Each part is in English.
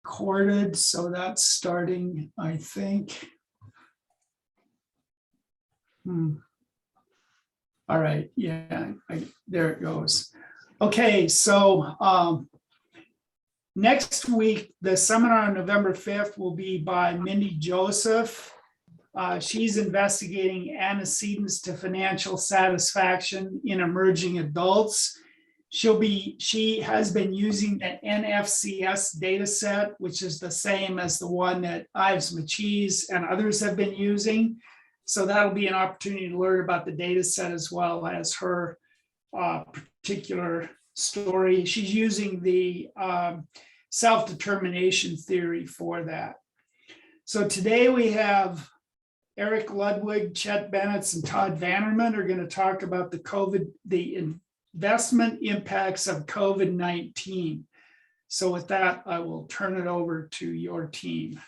recorded, so that's starting, I think. All right, yeah, there it goes. Okay, so next week, the seminar on November 5th will be by Mindy Joseph. She's investigating antecedents to financial satisfaction in emerging adults. She has been using an NFCS data set, which is the same as the one that Ives Machees and others have been using. So that'll be an opportunity to learn about the data set as well as her particular story. She's using the self-determination theory for that. So today we have Eric Ludwig, Chet Bennetts, and Todd Van Orman are going to talk about the investment impacts of COVID-19. So with that, I will turn it over to your team.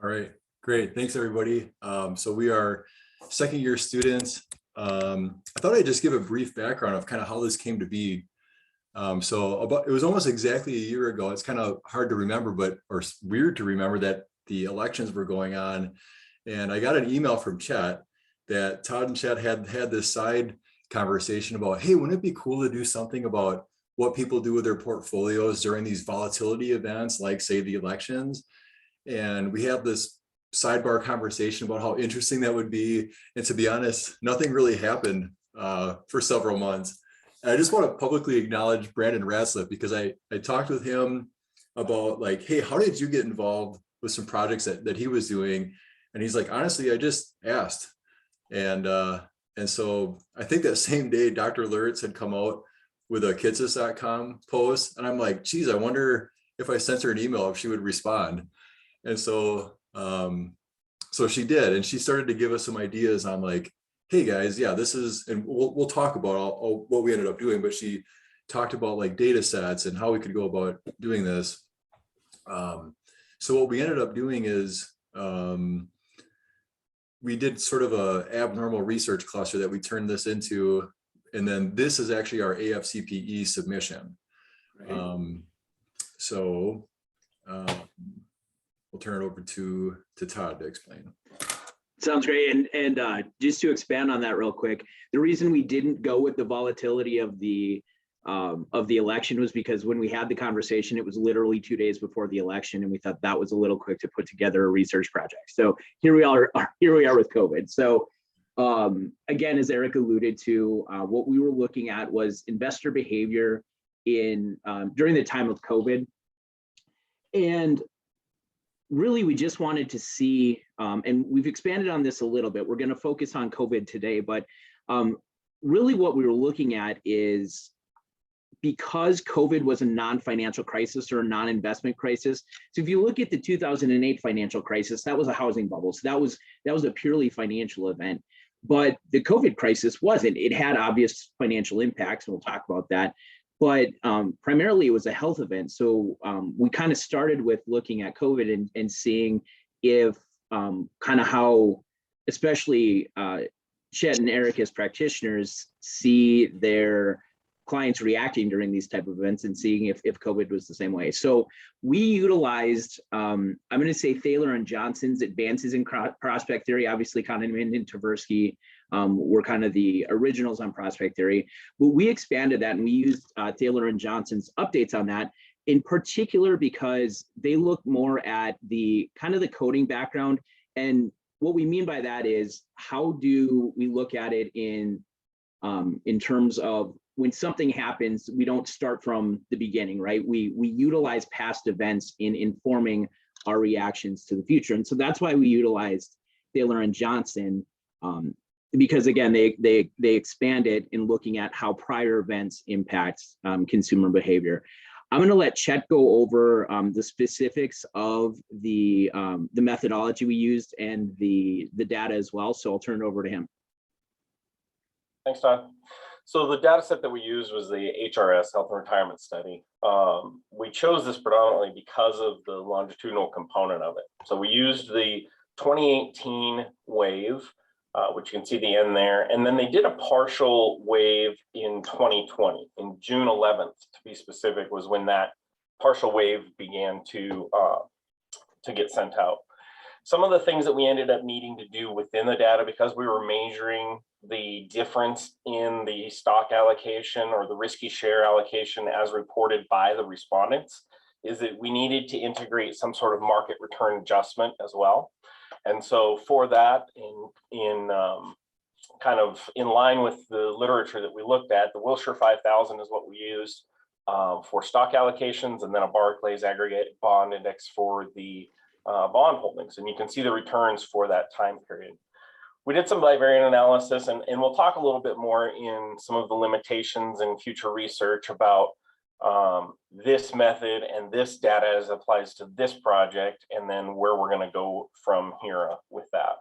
All right, great. Thanks, everybody. So we are second year students. I thought I'd just give a brief background of kind of how this came to be. It was almost exactly a year ago. It's kind of hard to remember, or weird to remember that the elections were going on. And I got an email from Chet that Todd and Chet had this side conversation about, hey, wouldn't it be cool to do something about what people do with their portfolios during these volatility events, like say the elections? And we had this sidebar conversation about how interesting that would be. And to be honest, nothing really happened for several months. And I just want to publicly acknowledge Brandon Ratzliff, because I talked with him about like, hey, how did you get involved with some projects that he was doing? And he's like, honestly, I just asked. And so I think that same day, Dr. Lurtz had come out with a kitsis.com post. And I'm like, geez, I wonder if I sent her an email, if she would respond. And so she did. And she started to give us some ideas on like, hey guys, yeah, this is, and we'll talk about all what we ended up doing, but she talked about like data sets and how we could go about doing this. So what we ended up doing is, we did sort of a abnormal research cluster that we turned this into, and then this is actually our AFCPE submission. Right. We'll turn it over to Todd to explain. Sounds great. And just to expand on that real quick, the reason we didn't go with the volatility of the election was because when we had the conversation, it was literally 2 days before the election, and we thought that was a little quick to put together a research project. So here we are with COVID. So again, as Eric alluded to, what we were looking at was investor behavior during the time of COVID. And really, we just wanted to see, and we've expanded on this a little bit. We're going to focus on COVID today, but really what we were looking at is, because COVID was a non-financial crisis or a non-investment crisis. So if you look at the 2008 financial crisis, that was a housing bubble. So that was a purely financial event. But the COVID crisis wasn't. It had obvious financial impacts, and we'll talk about that. But primarily it was a health event. So we kind of started with looking at COVID and seeing if kind of how, especially Chet and Eric as practitioners, see their clients reacting during these type of events and seeing if COVID was the same way. So we utilized, I'm going to say Thaler and Johnson's advances in prospect theory. Obviously, Kahneman and Tversky were kind of the originals on prospect theory, but we expanded that and we used Thaler and Johnson's updates on that, in particular because they look more at the kind of the coding background. And what we mean by that is, how do we look at it in terms of when something happens, we don't start from the beginning, right? We utilize past events in informing our reactions to the future. And so that's why we utilized Thaler and Johnson, because again, they expand it in looking at how prior events impact consumer behavior. I'm going to let Chet go over the specifics of the methodology we used and the data as well. So I'll turn it over to him. Thanks, Todd. So the data set that we used was the HRS, Health and Retirement Study. We chose this predominantly because of the longitudinal component of it. So we used the 2018 wave, which you can see the end there. And then they did a partial wave in 2020, in June 11th, to be specific, was when that partial wave began to get sent out. Some of the things that we ended up needing to do within the data, because we were measuring the difference in the stock allocation or the risky share allocation as reported by the respondents, is that we needed to integrate some sort of market return adjustment as well. And so for that, in kind of in line with the literature that we looked at, the Wilshire 5000 is what we used for stock allocations, and then a Barclays aggregate bond index for the bond holdings. And you can see the returns for that time period. We did some bivariate analysis, and we'll talk a little bit more in some of the limitations and future research about this method and this data as applies to this project, and then where we're going to go from here with that.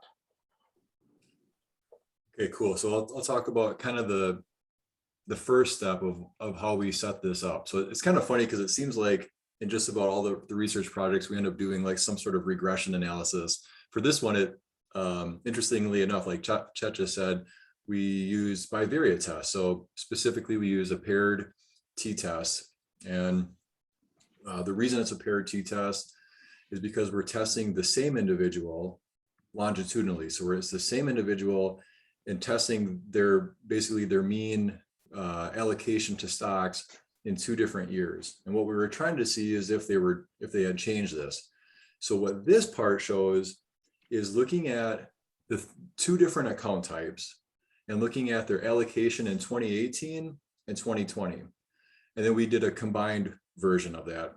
Okay, cool. So I'll talk about kind of the first step of how we set this up. So it's kind of funny because it seems like in just about all the research projects, we end up doing like some sort of regression analysis. For this one, it interestingly enough, like Chet just said, we use bivariate tests. So specifically, we use a paired t-test. And the reason it's a paired t-test is because we're testing the same individual longitudinally. So it's the same individual and testing basically their mean allocation to stocks in 2 different years. And what we were trying to see is if they had changed this. So what this part shows is looking at the 2 different account types and looking at their allocation in 2018 and 2020. And then we did a combined version of that.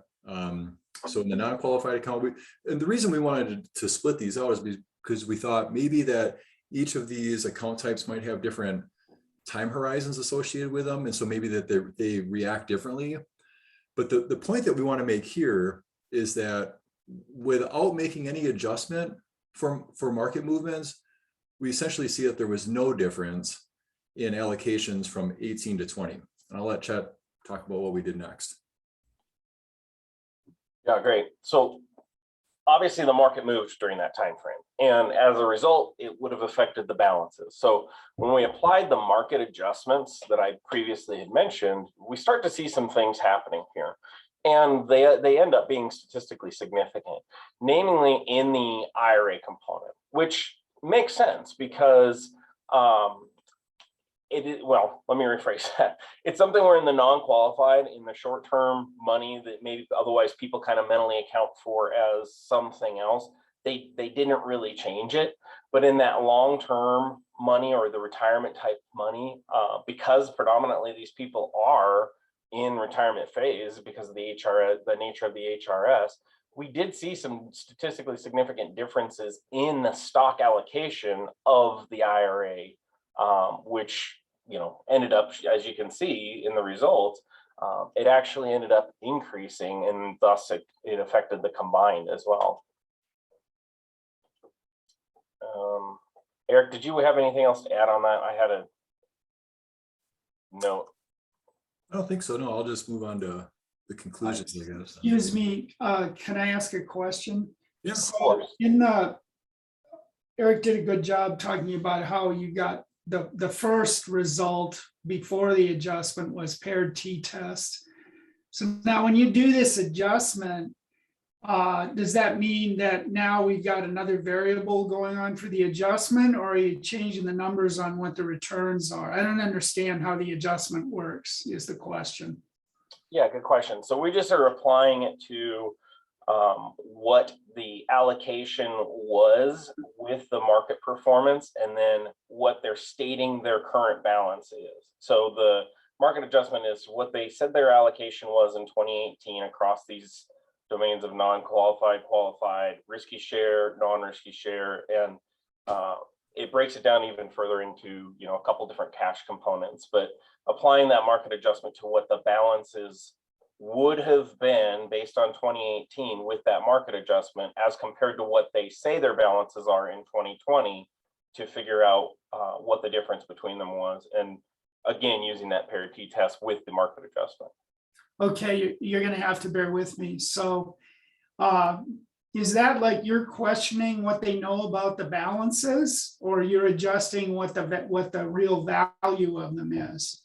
So in the non-qualified account, and the reason we wanted to split these out is because we thought maybe that each of these account types might have different time horizons associated with them. And so maybe that they react differently. But the point that we want to make here is that without making any adjustment for market movements, we essentially see that there was no difference in allocations from 18 to 20. And I'll let Chet talk about what we did next. Yeah, great. So obviously the market moved during that time frame, and as a result, it would have affected the balances. So when we applied the market adjustments that I previously had mentioned, we start to see some things happening here, and they end up being statistically significant, namely in the IRA component, which makes sense because well, let me rephrase that. It's something where in the non-qualified, in the short-term money that maybe otherwise people kind of mentally account for as something else, they didn't really change it. But in that long-term money or the retirement type money, because predominantly these people are in retirement phase because of the nature of the HRS, we did see some statistically significant differences in the stock allocation of the IRA, which ended up, as you can see in the results, it actually ended up increasing, and thus it affected the combined as well. Eric, did you have anything else to add on that? I had a note. I don't think so. No, I'll just move on to the conclusions, I guess. Excuse me, can I ask a question? Yeah, So of course. Eric did a good job talking about how you got the first result before the adjustment was paired t-test. So now when you do this adjustment, does that mean that now we've got another variable going on for the adjustment, or are you changing the numbers on what the returns are? I don't understand how the adjustment works is the question. Yeah, good question. So we just are applying it to what the allocation was with the market performance, and then what they're stating their current balance is. So the market adjustment is what they said their allocation was in 2018 across these domains of non-qualified, qualified, risky share, non-risky share, and it breaks it down even further into a couple different cash components. But applying that market adjustment to what the balances would have been based on 2018 with that market adjustment as compared to what they say their balances are in 2020 to figure out what the difference between them was. And again, using that paired t-test with the market adjustment. Okay, you're going to have to bear with me. So is that like you're questioning what they know about the balances, or you're adjusting what the real value of them is?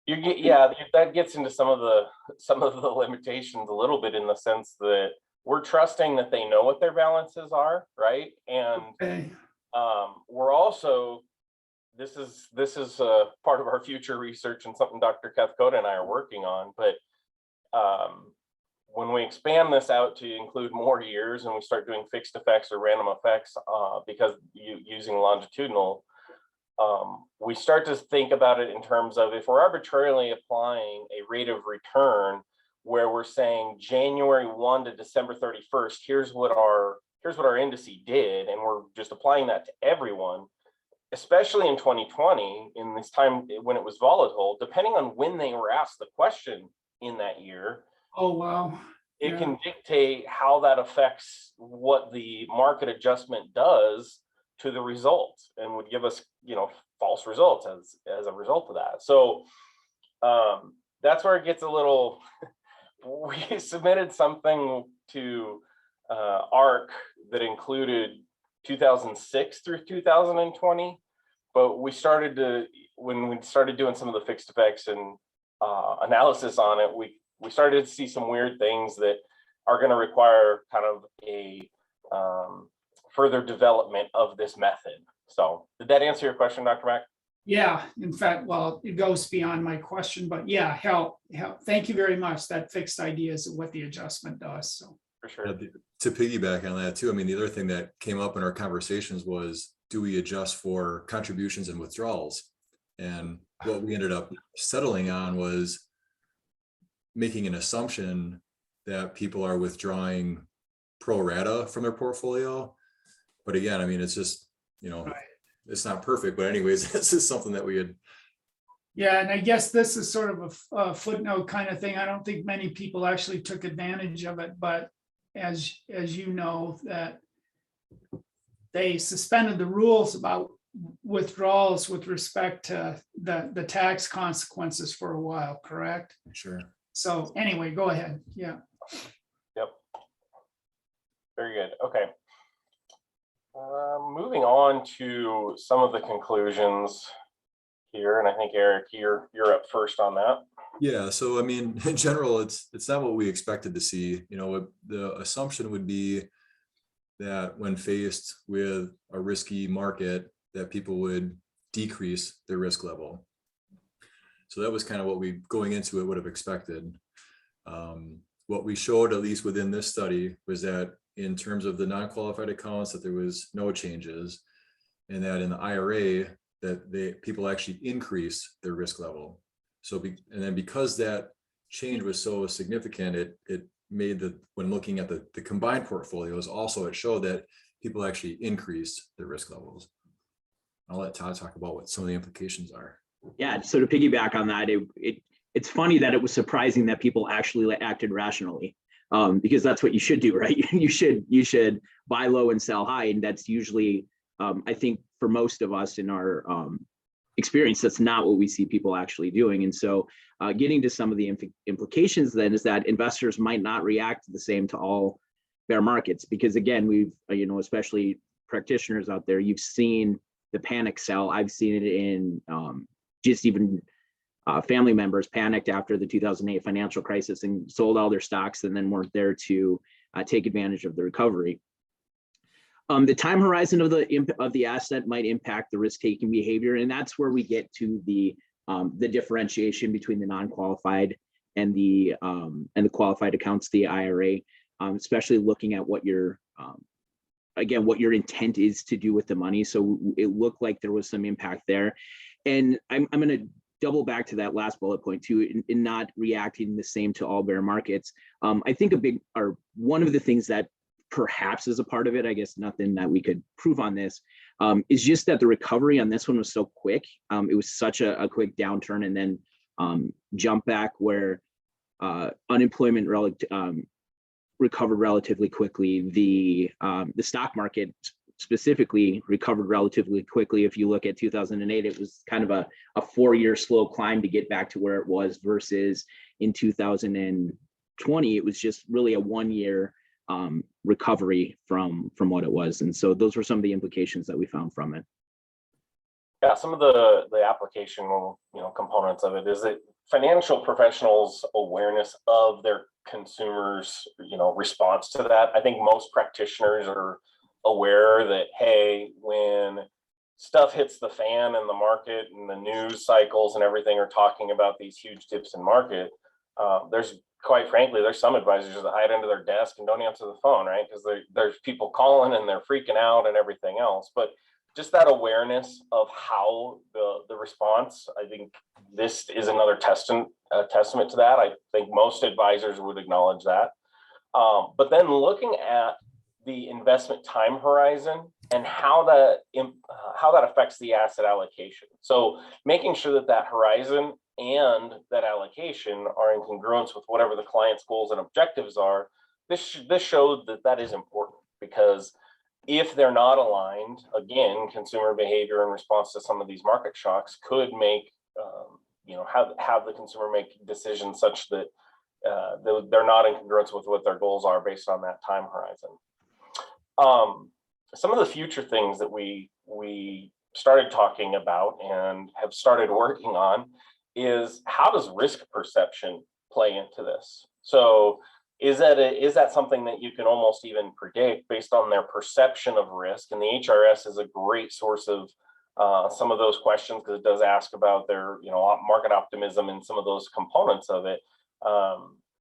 that gets into some of the limitations a little bit, in the sense that we're trusting that they know what their balances are, right? And Okay. we're also, this is part of our future research and something Dr. Cathcota and I are working on, but when we expand this out to include more years and we start doing fixed effects or random effects, because using longitudinal, we start to think about it in terms of, if we're arbitrarily applying a rate of return where we're saying January 1 to December 31st, here's what our indice did, and we're just applying that to everyone, especially in 2020, in this time when it was volatile, depending on when they were asked the question in that year. Oh, wow. It can dictate how that affects what the market adjustment does to the result, and would give us, false results as a result of that. So that's where it gets a little, we submitted something to ARC that included 2006 through 2020, but when we started doing some of the fixed effects and analysis on it, we started to see some weird things that are going to require kind of a further development of this method. So did that answer your question, Dr. Mack? Yeah, in fact, well, it goes beyond my question, but yeah, help. Thank you very much. That fixed idea is what the adjustment does. So For sure. To piggyback on that too, I mean, the other thing that came up in our conversations was, do we adjust for contributions and withdrawals? And what we ended up settling on was making an assumption that people are withdrawing pro rata from their portfolio. But again, I mean, it's just, Right. It's not perfect, but anyways, this is something that we had. yeah, and I guess this is sort of a footnote kind of thing. I don't think many people actually took advantage of it, but as you know, that they suspended the rules about withdrawals with respect to the tax consequences for a while, correct? Sure. So anyway, go ahead. Yeah. Yep. Very good. Okay. Moving on to some of the conclusions here, and I think Eric, you're up first on that. Yeah, so I mean, in general, it's not what we expected to see. The assumption would be that when faced with a risky market, that people would decrease their risk level. So that was kind of what we, going into it, would have expected. What we showed, at least within this study, was that in terms of the non-qualified accounts, that there was no changes, and that in the IRA, that people actually increased their risk level. So, and then because that change was so significant, it made when looking at the combined portfolios, also it showed that people actually increased their risk levels. I'll let Todd talk about what some of the implications are. Yeah, so to piggyback on that, it's funny that it was surprising that people actually acted rationally, because that's what you should do, right? You should buy low and sell high, and that's usually, I think, for most of us in our experience, that's not what we see people actually doing. And so, getting to some of the implications then is that investors might not react the same to all bear markets, because again, we've especially practitioners out there, you've seen the panic sell. I've seen it in just even family members panicked after the 2008 financial crisis and sold all their stocks and then weren't there to take advantage of the recovery. The time horizon of the asset might impact the risk-taking behavior, and that's where we get to the differentiation between the non-qualified and the qualified accounts, the IRA, especially looking at what your what your intent is to do with the money. So it looked like there was some impact there, and I'm going to double back to that last bullet point too, in not reacting the same to all bear markets. I think one of the things that perhaps is a part of it, I guess nothing that we could prove on this, is just that the recovery on this one was so quick. It was such a quick downturn and then jump back where unemployment recovered relatively quickly. The stock market specifically recovered relatively quickly. If you look at 2008, it was kind of a 4-year slow climb to get back to where it was, versus in 2020, it was just really a 1-year recovery from what it was. And so those were some of the implications that we found from it. Yeah, some of the application components of it is that financial professionals' awareness of their consumers, response to that. I think most practitioners are aware that, hey, when stuff hits the fan in the market and the news cycles and everything are talking about these huge dips in market, quite frankly, there's some advisors that hide under their desk and don't answer the phone, right? Because there's people calling and they're freaking out and everything else. But just that awareness of how the response, I think this is another testament to that. I think most advisors would acknowledge that. But then looking at the investment time horizon and how that affects the asset allocation. So making sure that horizon and that allocation are in congruence with whatever the client's goals and objectives are. This showed that is important, because if they're not aligned, again, consumer behavior in response to some of these market shocks could make, have the consumer make decisions such that they're not in congruence with what their goals are based on that time horizon. Some of the future things that we started talking about and have started working on is, how does risk perception play into this? So is that something that you can almost even predict based on their perception of risk? And the HRS is a great source of some of those questions, because it does ask about their market optimism and some of those components of it.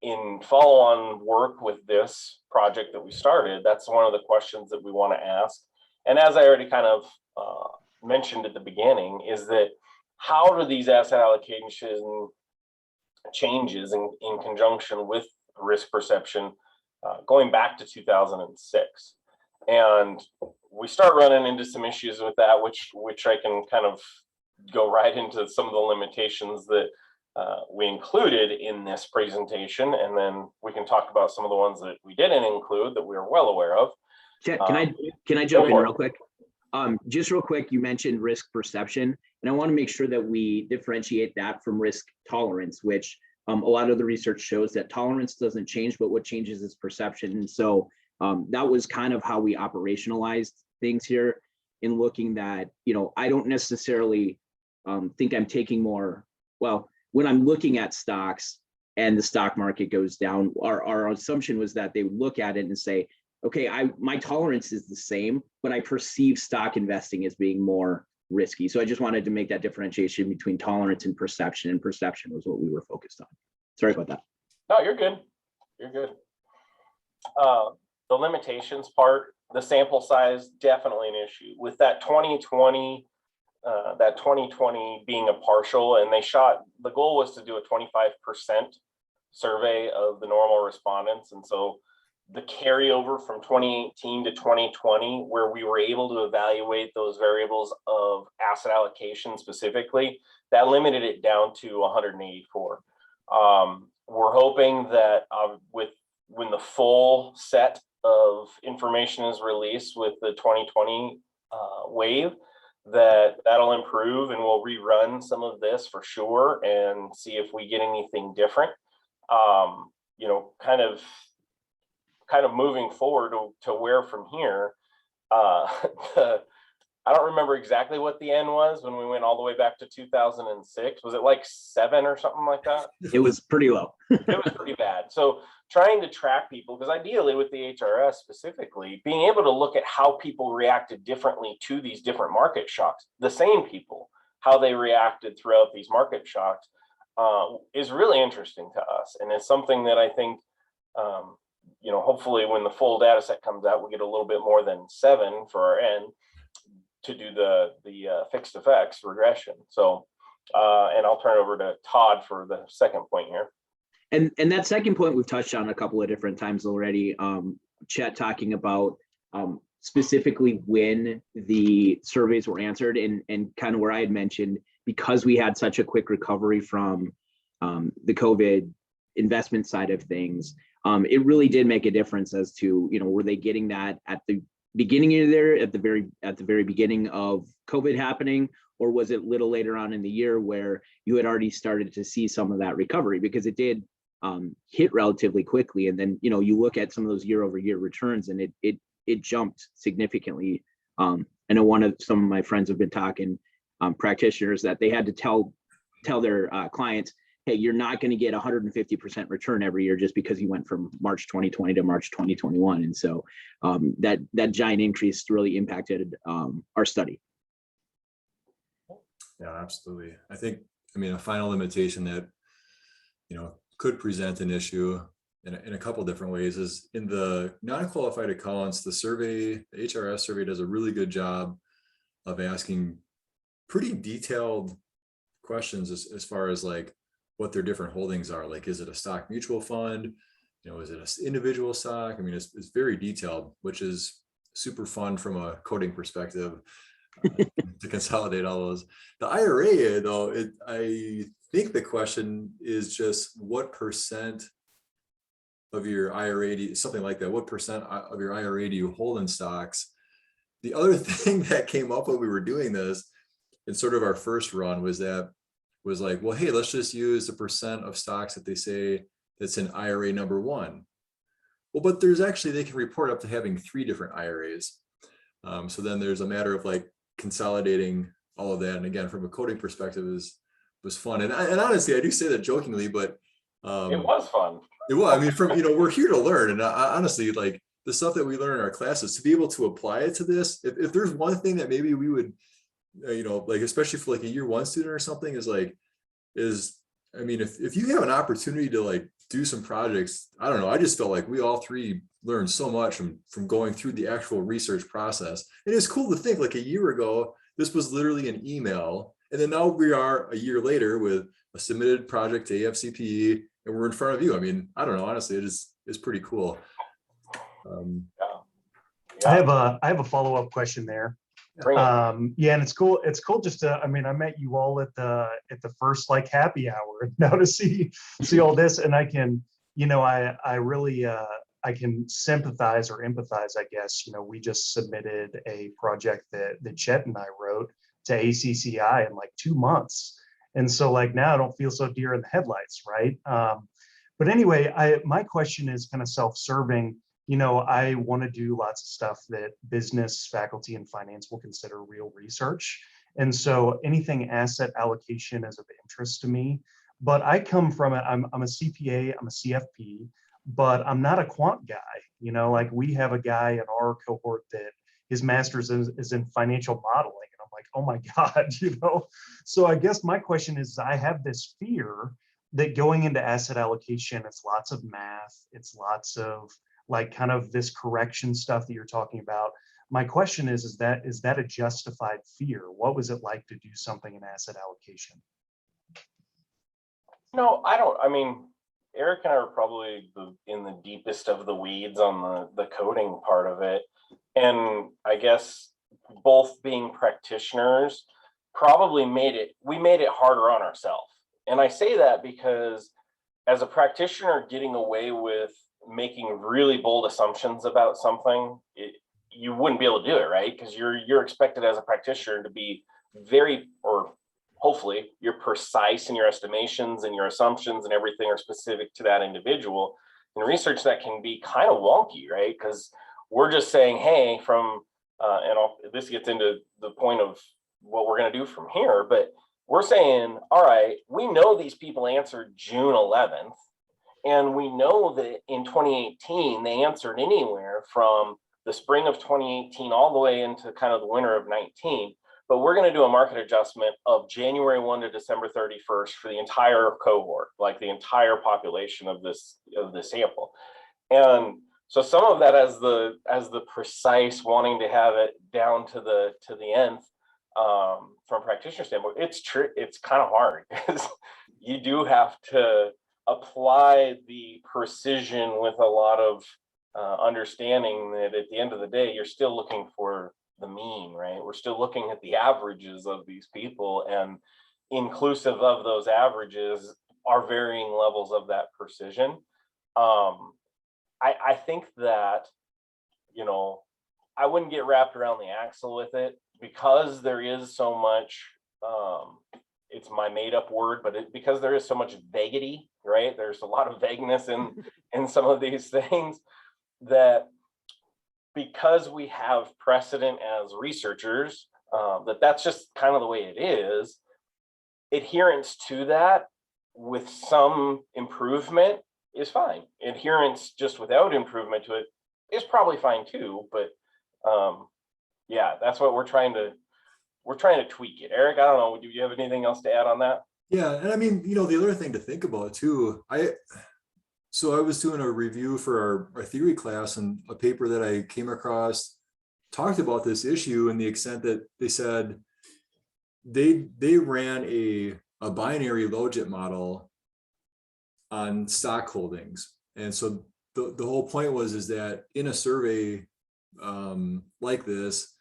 In follow-on work with this project that we started, that's one of the questions that we want to ask. And as I already kind of mentioned at the beginning, is that how do these asset allocation changes in conjunction with risk perception going back to 2006? And we start running into some issues with that, which I can kind of go right into some of the limitations that we included in this presentation, and then we can talk about some of the ones that we didn't include that we are well aware of. Chet, can I jump in real quick? Just real quick, you mentioned risk perception, and I want to make sure that we differentiate that from risk tolerance, which a lot of the research shows that tolerance doesn't change, but what changes is perception. And so that was kind of how we operationalized things here, in looking that, I don't necessarily think I'm taking more, well, when I'm looking at stocks and the stock market goes down, our assumption was that they would look at it and say, okay, my tolerance is the same, but I perceive stock investing as being more risky. So I just wanted to make that differentiation between tolerance and perception was what we were focused on. Sorry about that. No, you're good. You're good. The limitations part, the sample size, definitely an issue. With that 2020 being a partial, and the goal was to do a 25% survey of the normal respondents. And so the carryover from 2018 to 2020, where we were able to evaluate those variables of asset allocation specifically, that limited it down to 184. We're hoping that when the full set of information is released with the 2020 wave, that'll improve, and we'll rerun some of this for sure and see if we get anything different. Kind of moving forward to where from here. I don't remember exactly what the end was when we went all the way back to 2006. Was it like 7 or something like that? It was pretty low. It was pretty bad. So trying to track people, because ideally with the HRS specifically, being able to look at how people reacted differently to these different market shocks, the same people, how they reacted throughout these market shocks, is really interesting to us. And it's something that I think, hopefully when the full data set comes out, we get a little bit more than 7 for our end to do the fixed effects regression. So, and I'll turn it over to Todd for the second point here. And that second point we've touched on a couple of different times already. Chet talking about specifically when the surveys were answered, and kind of where I had mentioned, because we had such a quick recovery from the COVID investment side of things, it really did make a difference as to, were they getting that at the beginning of at the very beginning of COVID happening, or was it a little later on in the year where you had already started to see some of that recovery? Because it did hit relatively quickly, and then you look at some of those year-over-year returns, and it jumped significantly. I know some of my friends have been talking, practitioners, that they had to tell their clients, hey, you're not going to get 150% return every year just because you went from March 2020 to March 2021. And so that giant increase really impacted our study. Yeah, absolutely. I mean, a final limitation that, could present an issue in a couple different ways is in the non-qualified accounts, the HRS survey does a really good job of asking pretty detailed questions as far as like what their different holdings are. Like, is it a stock mutual fund? Is it an individual stock? I mean, it's very detailed, which is super fun from a coding perspective to consolidate all those. The IRA though, I think the question is just what percent of your IRA, something like that, what percent of your IRA do you hold in stocks? The other thing that came up when we were doing this in sort of our first run was like, well, hey, let's just use the percent of stocks that they say that's in IRA number one. Well, but they can report up to having 3 different IRAs. So then there's a matter of like consolidating all of that. And again, from a coding perspective, was fun. And honestly, I do say that jokingly, but it was fun. It was. I mean, we're here to learn. And honestly, like the stuff that we learn in our classes, to be able to apply it to this, if there's one thing that maybe we would, like, especially for like a year 1 student or something I mean, if you have an opportunity to like do some projects, I don't know, I just felt like we all 3 learned so much from going through the actual research process. And it's cool to think like a year ago, this was literally an email. And then now we are a year later with a submitted project to AFCPE and we're in front of you. I mean, I don't know, honestly, it's pretty cool. Yeah. I have a follow-up question there. Yeah, and it's cool just to, I mean, I met you all at the first like happy hour now to see all this, and I can, I really I can sympathize or empathize, I guess. We just submitted a project that Chet and I wrote to ACCI in like 2 months, and so like now I don't feel so deer in the headlights, right? But anyway, my question is kind of self-serving. I want to do lots of stuff that business faculty and finance will consider real research. And so anything asset allocation is of interest to me. But I come from I'm a CPA, I'm a CFP, but I'm not a quant guy. Like we have a guy in our cohort that his master's is in financial modeling. And I'm like, oh my God, So I guess my question is, I have this fear that going into asset allocation, it's lots of math, it's lots of like kind of this correction stuff that you're talking about. My question is that a justified fear? What was it like to do something in asset allocation? No, I don't. I mean, Eric and I are probably in the deepest of the weeds on the coding part of it. And I guess both being practitioners probably made it harder on ourselves. And I say that because as a practitioner getting away with making really bold assumptions about something, you wouldn't be able to do it, right? Because you're expected as a practitioner to be very, or hopefully you're precise in your estimations and your assumptions and everything are specific to that individual. In research, that can be kind of wonky, right? Because we're just saying, hey, this gets into the point of what we're going to do from here, but we're saying, all right, we know these people answered June 11th. And we know that in 2018, they answered anywhere from the spring of 2018 all the way into kind of the winter of 19. But we're going to do a market adjustment of January 1 to December 31st for the entire cohort, like the entire population of this sample. And so some of that as the precise wanting to have it down to the nth from a practitioner standpoint, it's kind of hard because you do have to apply the precision with a lot of understanding that at the end of the day, you're still looking for the mean, right? We're still looking at the averages of these people, and inclusive of those averages are varying levels of that precision. I think that, I wouldn't get wrapped around the axle with it because there is so much, it's my made up word, but because there is so much vaguity, right? There's a lot of vagueness in some of these things that because we have precedent as researchers, that's just kind of the way it is. Adherence to that with some improvement is fine. Adherence just without improvement to it is probably fine too, but yeah, that's what we're trying to tweak it. Eric, I don't know, do you have anything else to add on that? Yeah, and I mean, the other thing to think about too, so I was doing a review for our theory class, and a paper that I came across talked about this issue in the extent that they said they ran a binary logit model on stock holdings. And so the whole point is that in a survey like this,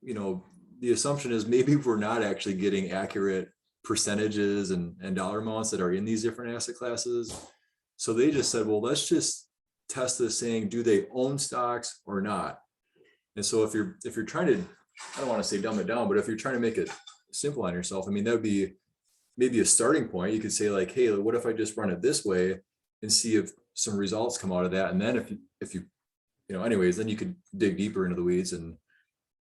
the assumption is maybe we're not actually getting accurate percentages and dollar amounts that are in these different asset classes. So they just said, well, let's just test this saying, do they own stocks or not? And so if you're trying to, I don't want to say dumb it down, but if you're trying to make it simple on yourself, I mean, that would be maybe a starting point. You could say like, hey, what if I just run it this way and see if some results come out of that? And then if you anyways, then you could dig deeper into the weeds and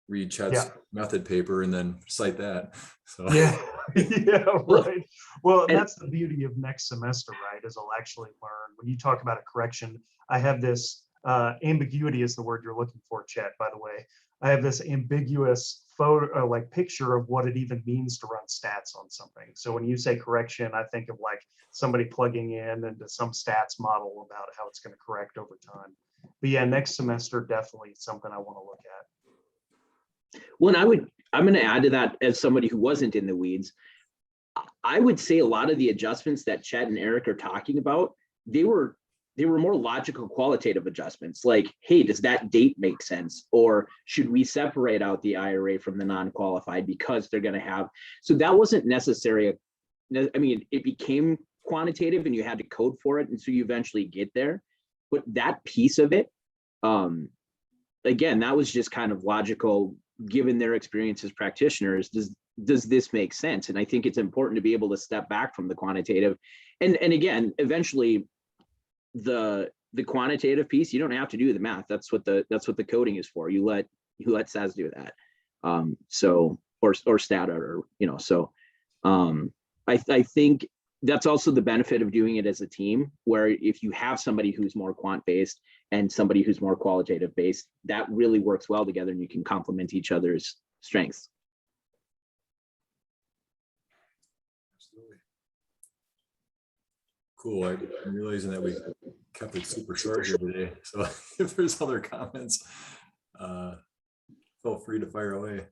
read Chet's method paper and then cite that. So yeah, yeah, right. Well, that's the beauty of next semester, right? Is I'll actually learn when you talk about a correction. I have this ambiguity is the word you're looking for, Chet, by the way. I have this ambiguous photo, like picture of what it even means to run stats on something. So when you say correction, I think of like somebody plugging in into some stats model about how it's going to correct over time. But yeah, next semester, definitely something I want to look at. Well, and I'm going to add to that as somebody who wasn't in the weeds. I would say a lot of the adjustments that Chet and Eric are talking about, they were more logical qualitative adjustments, like, hey, does that date make sense? Or should we separate out the IRA from the non-qualified because they're going to have, so that wasn't necessary. I mean, it became quantitative and you had to code for it. And so you eventually get there. But that piece of it, again, that was just kind of logical, given their experience as practitioners. Does this make sense? And I think it's important to be able to step back from the quantitative. And again, eventually, the quantitative piece, you don't have to do the math. That's what the coding is for. You let SAS do that. So or stat or so I think that's also the benefit of doing it as a team, where if you have somebody who's more quant based and somebody who's more qualitative based, that really works well together and you can complement each other's strengths. cool. I'm realizing that we kept it super short here today. So if there's other comments, feel free to fire away.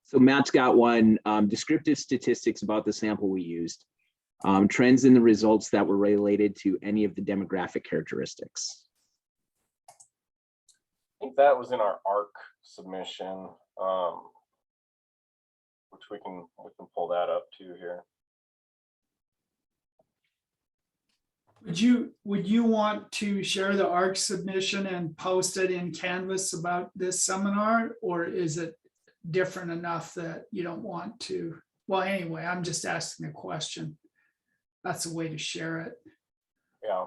So Matt's got one, descriptive statistics about the sample we used, trends in the results that were related to any of the demographic characteristics. I think that was in our ARC submission, which we can pull that up too here. Would you want to share the ARC submission and post it in Canvas about this seminar, or is it different enough that you don't want to? Well, anyway, I'm just asking a question. That's a way to share it. Yeah,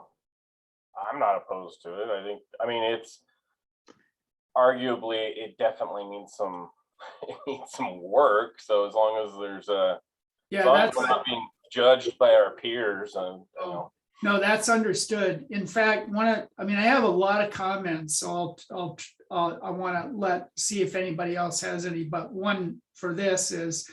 I'm not opposed to it. I mean, it's arguably, it definitely needs some work. So as long as there's as long as we're not being judged by our peers, and No, that's understood. In fact, I have a lot of comments, so I want to see if anybody else has any, but one for this is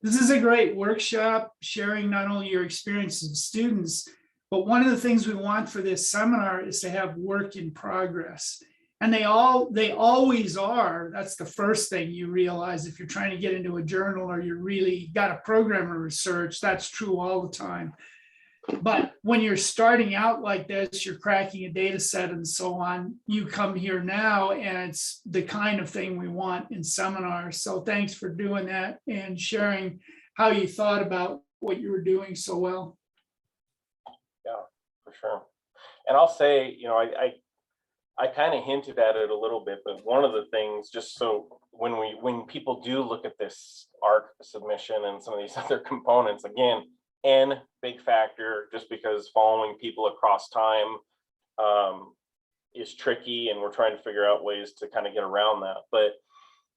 a great workshop sharing not only your experiences with students, but one of the things we want for this seminar is to have work in progress. And they always are. That's the first thing you realize if you're trying to get into a journal or you're really got a program of research. That's true all the time. But when you're starting out like this, you're cracking a data set and so on, you come here now and it's the kind of thing we want in seminars. So thanks for doing that and sharing how you thought about what you were doing so well. Yeah, for sure. And I'll say, I kind of hinted at it a little bit, but one of the things, just so when people do look at this ARC submission and some of these other components, again, N big factor, just because following people across time is tricky, and we're trying to figure out ways to kind of get around that. But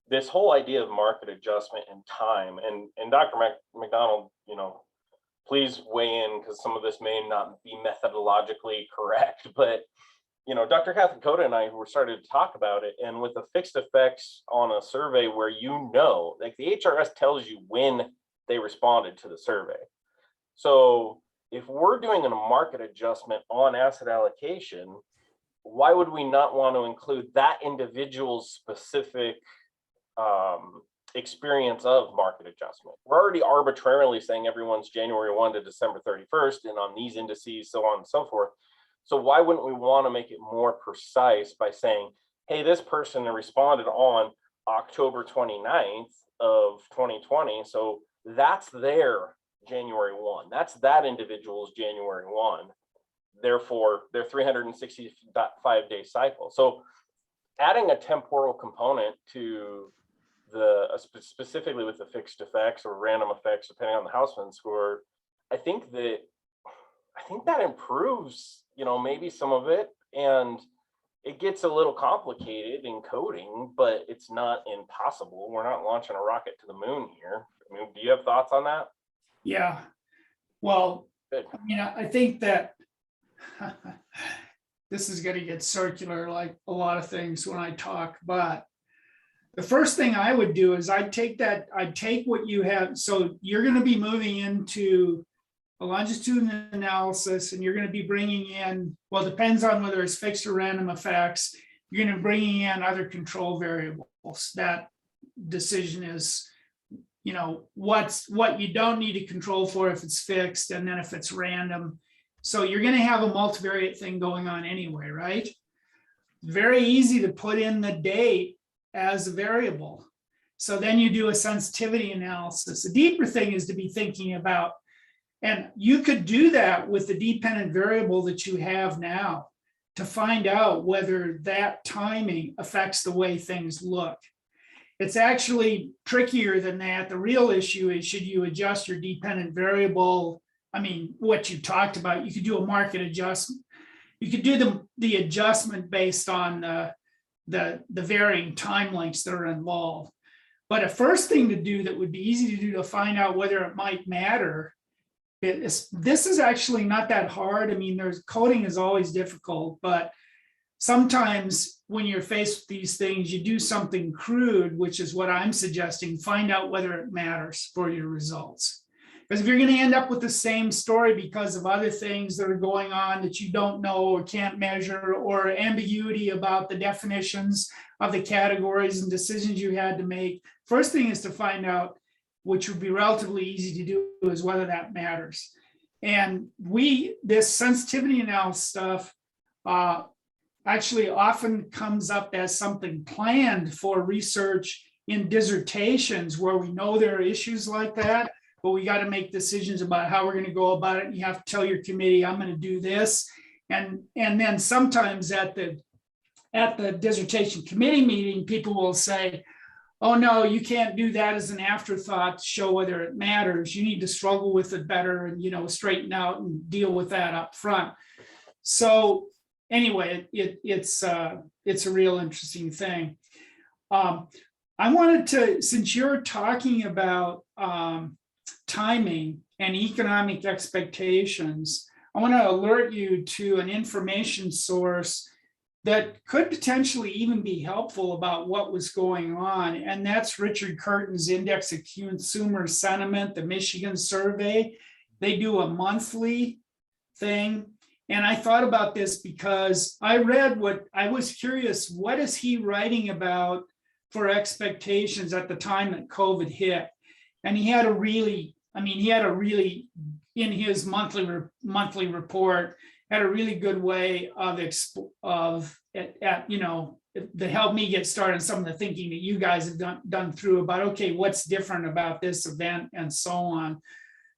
this whole idea of market adjustment and time, and Dr. McDonald, please weigh in, because some of this may not be methodologically correct, but Dr. Cathacoda and I were started to talk about it, and with the fixed effects on a survey where like the HRS tells you when they responded to the survey. So if we're doing a market adjustment on asset allocation, why would we not want to include that individual's specific experience of market adjustment? We're already arbitrarily saying everyone's January 1 to December 31st, and on these indices, so on and so forth. So why wouldn't we want to make it more precise by saying, hey, this person responded on October 29th of 2020. So that's their January 1. That's that individual's January 1. Therefore, their 365-day cycle. So adding a temporal component to specifically with the fixed effects or random effects, depending on the Houseman score, I think that improves, maybe some of it, and it gets a little complicated in coding, but it's not impossible. We're not launching a rocket to the moon here. I mean, do you have thoughts on that? Yeah, well, Good. I think that this is going to get circular like a lot of things when I talk, but the first thing I would do is I'd take what you have. So you're going to be moving into a longitudinal analysis, and you're going to be bringing in, well, it depends on whether it's fixed or random effects. You're going to be bringing in other control variables. That decision is, what you don't need to control for if it's fixed, and then if it's random. So you're going to have a multivariate thing going on anyway, right? Very easy to put in the date as a variable. So then you do a sensitivity analysis. The deeper thing is to be thinking about, and you could do that with the dependent variable that you have now to find out whether that timing affects the way things look. It's actually trickier than that. The real issue is, should you adjust your dependent variable? I mean, what you talked about, you could do a market adjustment. You could do the adjustment based on the varying time lengths that are involved. But a first thing to do that would be easy to do to find out whether it might matter, this is actually not that hard. I mean, coding is always difficult, but sometimes when you're faced with these things, you do something crude, which is what I'm suggesting. Find out whether it matters for your results. Because if you're going to end up with the same story because of other things that are going on that you don't know or can't measure, or ambiguity about the definitions of the categories and decisions you had to make, first thing is to find out, which would be relatively easy to do, is whether that matters. And this sensitivity analysis stuff actually often comes up as something planned for research in dissertations where we know there are issues like that, but we got to make decisions about how we're going to go about it. And you have to tell your committee, I'm going to do this. And then sometimes at the dissertation committee meeting, people will say, oh no, you can't do that as an afterthought to show whether it matters. You need to struggle with it better and, straighten out and deal with that up front. So anyway, it's a real interesting thing. I wanted to, since you're talking about timing and economic expectations, I want to alert you to an information source that could potentially even be helpful about what was going on. And that's Richard Curtin's Index of Consumer Sentiment, the Michigan survey. They do a monthly thing. And I thought about this because I read I was curious, what is he writing about for expectations at the time that COVID hit? And he had a really, in his monthly report, had a really good way that helped me get started on some of the thinking that you guys have done through about, okay, what's different about this event and so on.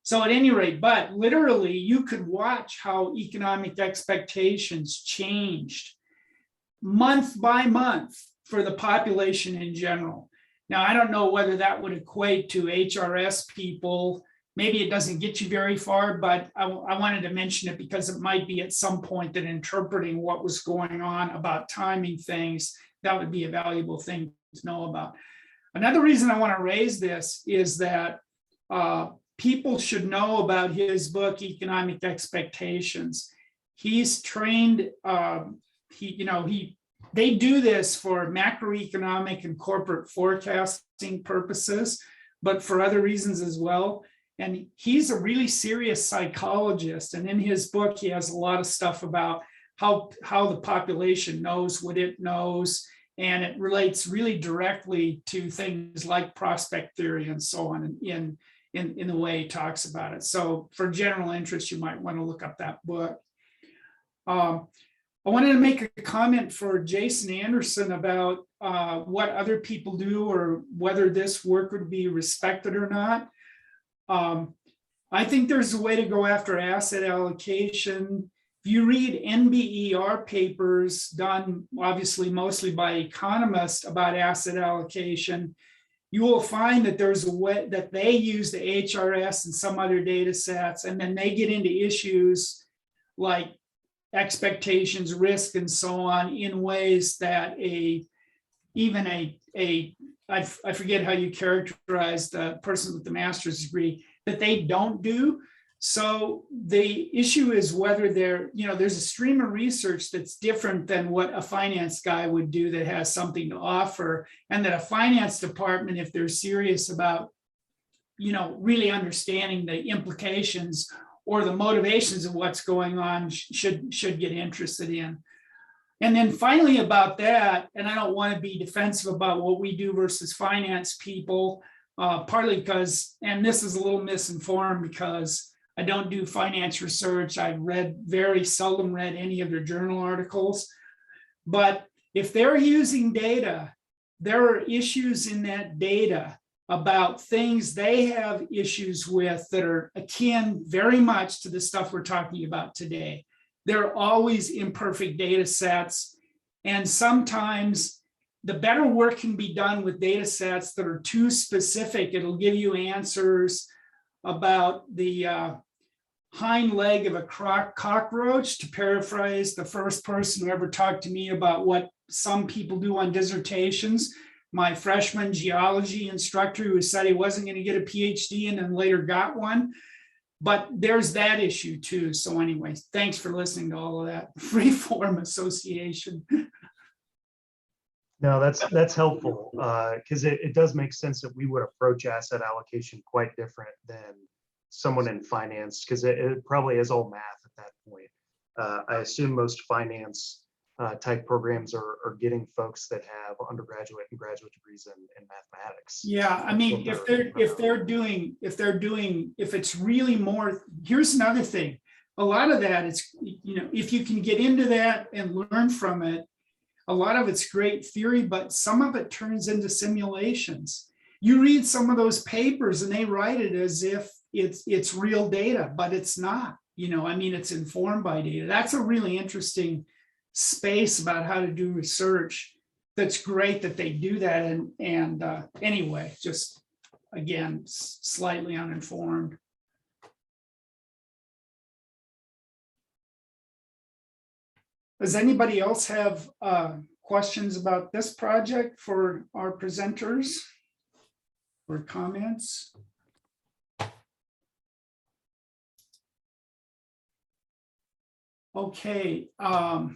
So at any rate, but literally you could watch how economic expectations changed month by month for the population in general. Now, I don't know whether that would equate to HRS people. Maybe it doesn't get you very far, but I wanted to mention it because it might be at some point that interpreting what was going on about timing things, that would be a valuable thing to know about. Another reason I want to raise this is that people should know about his book, Economic Expectations. He's trained, they do this for macroeconomic and corporate forecasting purposes, but for other reasons as well. And he's a really serious psychologist. And in his book, he has a lot of stuff about how the population knows what it knows. And it relates really directly to things like prospect theory and so on in the way he talks about it. So for general interest, you might want to look up that book. I wanted to make a comment for Jason Anderson about what other people do or whether this work would be respected or not. I think there's a way to go after asset allocation. If you read NBER papers done obviously mostly by economists about asset allocation, you will find that there's a way that they use the HRS and some other data sets, and then they get into issues like expectations, risk, and so on in ways that I forget how you characterize the person with the master's degree, that they don't do. So the issue is whether there's a stream of research that's different than what a finance guy would do that has something to offer, and that a finance department, if they're serious about, really understanding the implications or the motivations of what's going on, should get interested in. And then finally about that, and I don't want to be defensive about what we do versus finance people, partly because, and this is a little misinformed because I don't do finance research. I've very seldom read any of their journal articles. But if they're using data, there are issues in that data about things they have issues with that are akin very much to the stuff we're talking about today. There are always imperfect data sets, and sometimes the better work can be done with data sets that are too specific. It'll give you answers about the hind leg of a cockroach, to paraphrase the first person who ever talked to me about what some people do on dissertations. My freshman geology instructor who said he wasn't going to get a PhD and then later got one. But there's that issue too. So anyway, thanks for listening to all of that. Freeform association. No, that's helpful because it does make sense that we would approach asset allocation quite different than someone in finance, because it probably is all math at that point. I assume most finance type programs are getting folks that have undergraduate and graduate degrees in mathematics. Yeah, I mean, if it's really more, here's another thing. A lot of that is, if you can get into that and learn from it, a lot of it's great theory, but some of it turns into simulations. You read some of those papers and they write it as if it's real data, but it's not. It's informed by data. That's a really interesting space about how to do research. That's great that they do that. And anyway, just again, slightly uninformed. Does anybody else have questions about this project for our presenters or comments? Okay, I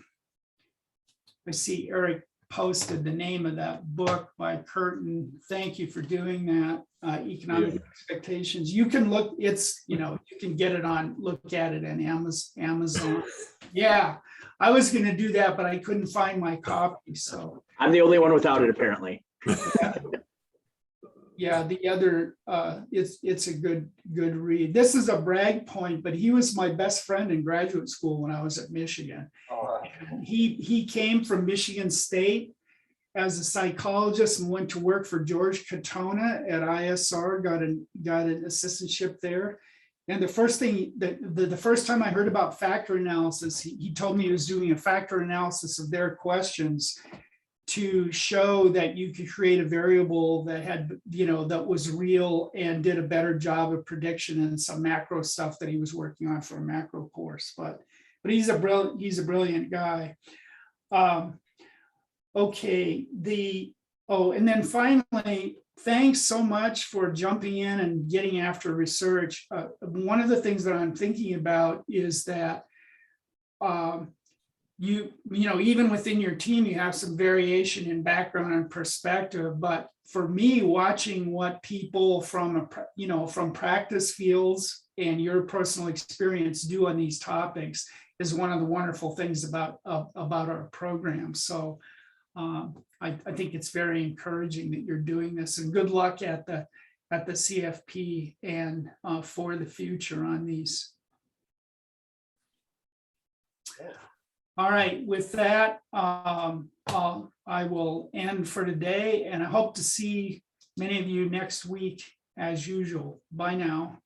see Eric posted the name of that book by Curtin. Thank you for doing that. Economic Expectations. You can look, you can get it look at it on Amazon. Yeah, I was going to do that, but I couldn't find my copy. So I'm the only one without it, apparently. Yeah, the other, it's a good read. This is a brag point, but he was my best friend in graduate school when I was at Michigan. And he came from Michigan State as a psychologist and went to work for George Katona at ISR, got an assistantship there. And the first thing, the first time I heard about factor analysis, he told me he was doing a factor analysis of their questions to show that you could create a variable that had, that was real and did a better job of prediction and some macro stuff that he was working on for a macro course. But he's a brilliant guy. Okay, Oh, and then finally, thanks so much for jumping in and getting after research. One of the things that I'm thinking about is that you know, even within your team, you have some variation in background and perspective. But for me, watching what people from from practice fields and your personal experience do on these topics is one of the wonderful things about our program. So I think it's very encouraging that you're doing this, and good luck at the CFP and for the future on these. All right, with that, I will end for today, and I hope to see many of you next week as usual. Bye now.